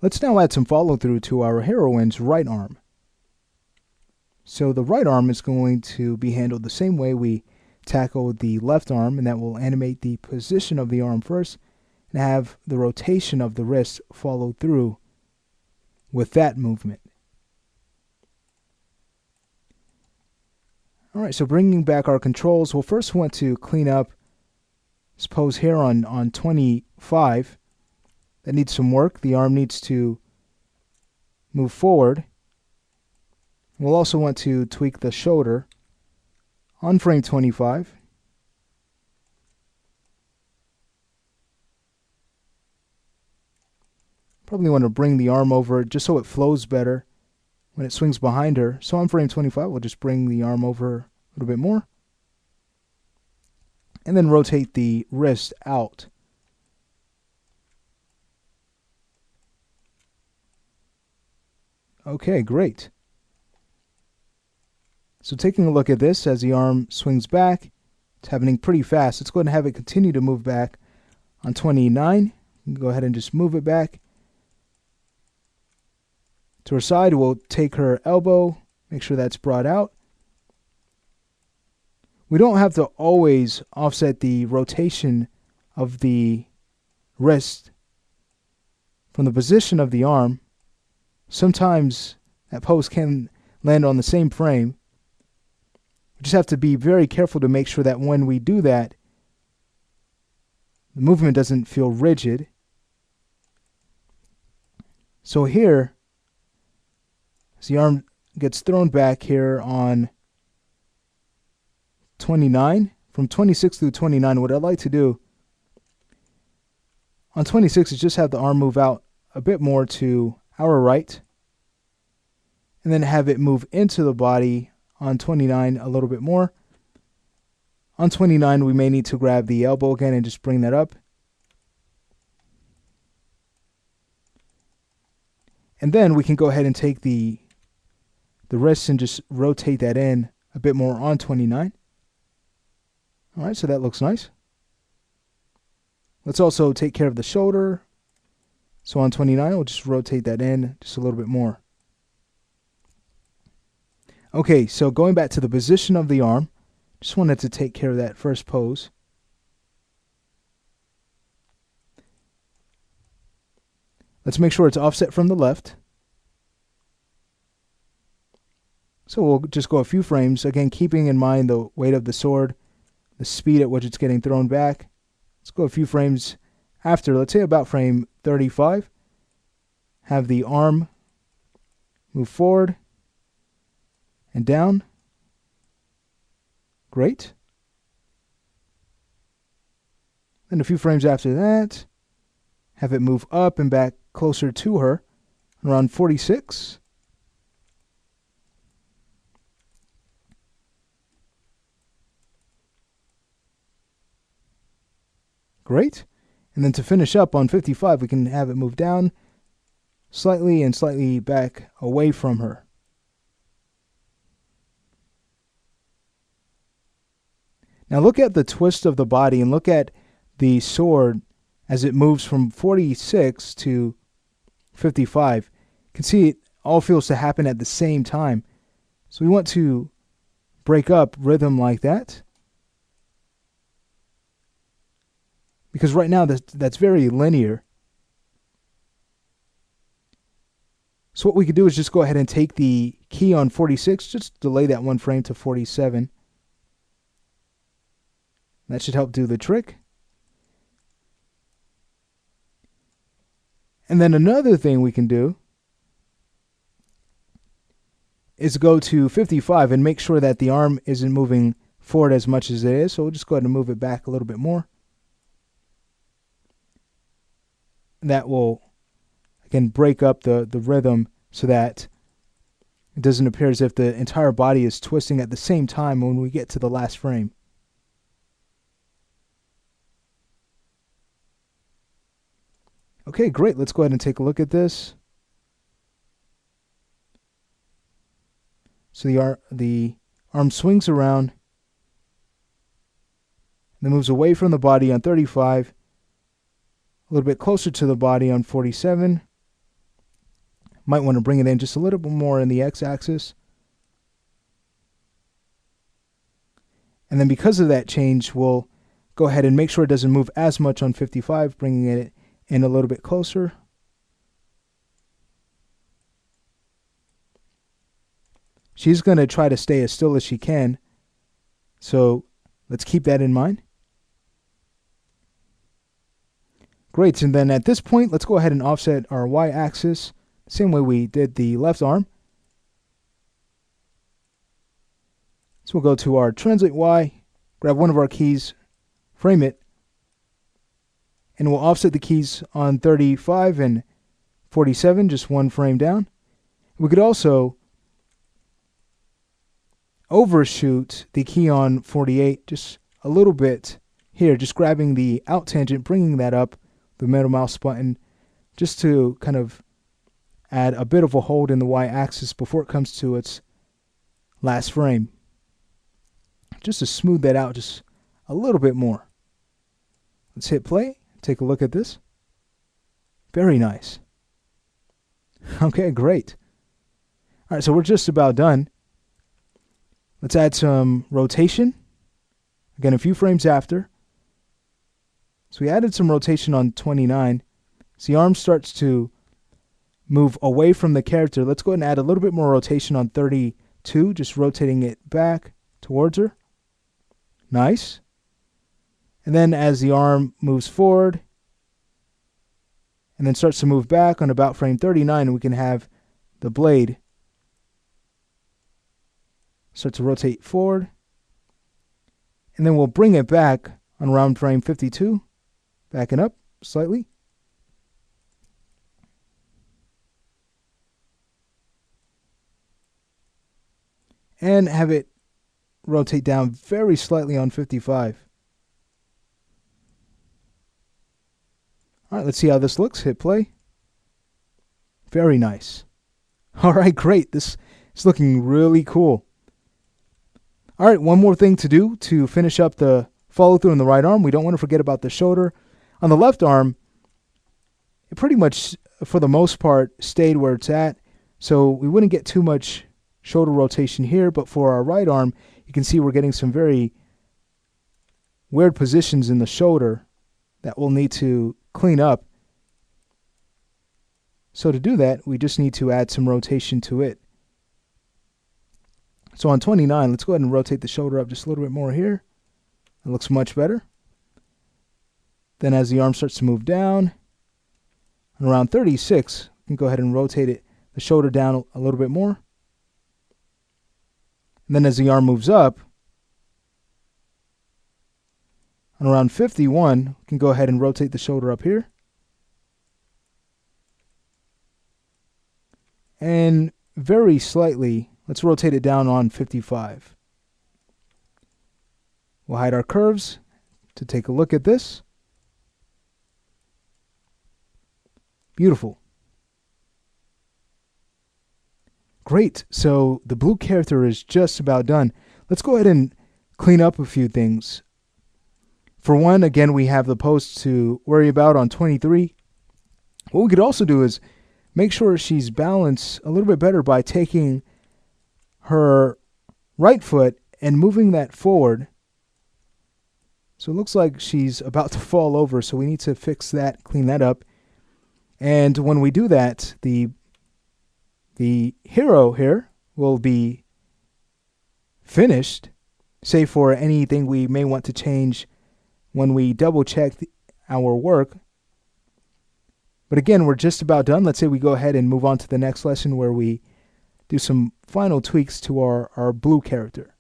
Let's now add some follow-through to our heroine's right arm. So the right arm is going to be handled the same way we tackled the left arm, and that will animate the position of the arm first and have the rotation of the wrist follow through with that movement. Alright, so bringing back our controls, we'll first want to clean up this pose here on 25. That needs some work. The arm needs to move forward. We'll also want to tweak the shoulder on frame 25. Probably want to bring the arm over just so it flows better when it swings behind her. So on frame 25, we'll just bring the arm over a little bit more. And then rotate the wrist out. Okay, great. So taking a look at this as the arm swings back, it's happening pretty fast. Let's go ahead and have it continue to move back on 29. Go ahead and just move it back to her side. We'll take her elbow, make sure that's brought out. We don't have to always offset the rotation of the wrist from the position of the arm. Sometimes that pose can land on the same frame. We just have to be very careful to make sure that when we do that, the movement doesn't feel rigid. So here, as the arm gets thrown back here on 29, from 26 through 29, what I'd like to do on 26 is just have the arm move out a bit more to our right, and then have it move into the body on 29 a little bit more. On 29, we may need to grab the elbow again and just bring that up. And then we can go ahead and take the wrist and just rotate that in a bit more on 29. All right, so that looks nice. Let's also take care of the shoulder. So on 29, we'll just rotate that in just a little bit more. Okay, so going back to the position of the arm, just wanted to take care of that first pose. Let's make sure it's offset from the left. So we'll just go a few frames, again keeping in mind the weight of the sword, the speed at which it's getting thrown back. Let's go a few frames after, let's say about frame 35. Have the arm move forward and down. Great. Then a few frames after that, have it move up and back closer to her, around 46. Great. And then to finish up on 55, we can have it move down slightly and slightly back away from her. Now look at the twist of the body and look at the sword as it moves from 46 to 55. You can see it all feels to happen at the same time. So we want to break up rhythm like that, because right now that's very linear. So what we could do is just go ahead and take the key on 46, just delay that one frame to 47. That should help do the trick. And then another thing we can do is go to 55 and make sure that the arm isn't moving forward as much as it is. So we'll just go ahead and move it back a little bit more. That will, again, break up the rhythm so that it doesn't appear as if the entire body is twisting at the same time when we get to the last frame. Okay, great. Let's go ahead and take a look at this. So the arm swings around, then moves away from the body on 35, a little bit closer to the body on 47, Might want to bring it in just a little bit more in the x-axis. And then because of that change, we'll go ahead and make sure it doesn't move as much on 55, bringing it in a little bit closer. She's going to try to stay as still as she can, so let's keep that in mind. Great, and then at this point, let's go ahead and offset our y-axis, same way we did the left arm. So we'll go to our translate y, grab one of our keys, frame it, and we'll offset the keys on 35 and 47, just one frame down. We could also overshoot the key on 48 just a little bit here, just grabbing the out tangent, bringing that up, the middle mouse button, just to kind of add a bit of a hold in the y-axis before it comes to its last frame. Just to smooth that out just a little bit more. Let's hit play, take a look at this. Very nice. Okay, great. All right, so we're just about done. Let's add some rotation. Again, a few frames after. So we added some rotation on 29. So the arm starts to move away from the character. Let's go ahead and add a little bit more rotation on 32, just rotating it back towards her. Nice. And then as the arm moves forward and then starts to move back on about frame 39, we can have the blade start to rotate forward, and then we'll bring it back on around frame 52, backing up slightly. And have it rotate down very slightly on 55. All right, let's see how this looks. Hit play. Very nice. All right, great. This is looking really cool. All right, one more thing to do to finish up the follow through in the right arm. We don't want to forget about the shoulder. On the left arm, it pretty much, for the most part, stayed where it's at. So we wouldn't get too much shoulder rotation here. But for our right arm, you can see we're getting some very weird positions in the shoulder that we'll need to clean up. So to do that, we just need to add some rotation to it. So on 29, let's go ahead and rotate the shoulder up just a little bit more here. It looks much better. Then as the arm starts to move down, and around 36, we can go ahead and rotate it, the shoulder down a little bit more. And then as the arm moves up, on around 51, we can go ahead and rotate the shoulder up here. And very slightly, let's rotate it down on 55. We'll hide our curves to take a look at this. Beautiful. Great, so the blue character is just about done. Let's go ahead and clean up a few things. For one, again, we have the post to worry about on 23. What we could also do is make sure she's balanced a little bit better by taking her right foot and moving that forward. So it looks like she's about to fall over, so we need to fix that, clean that up. And when we do that, the hero here will be finished, save for anything we may want to change when we double check our work. But again, we're just about done. Let's say we go ahead and move on to the next lesson where we do some final tweaks to our blue character.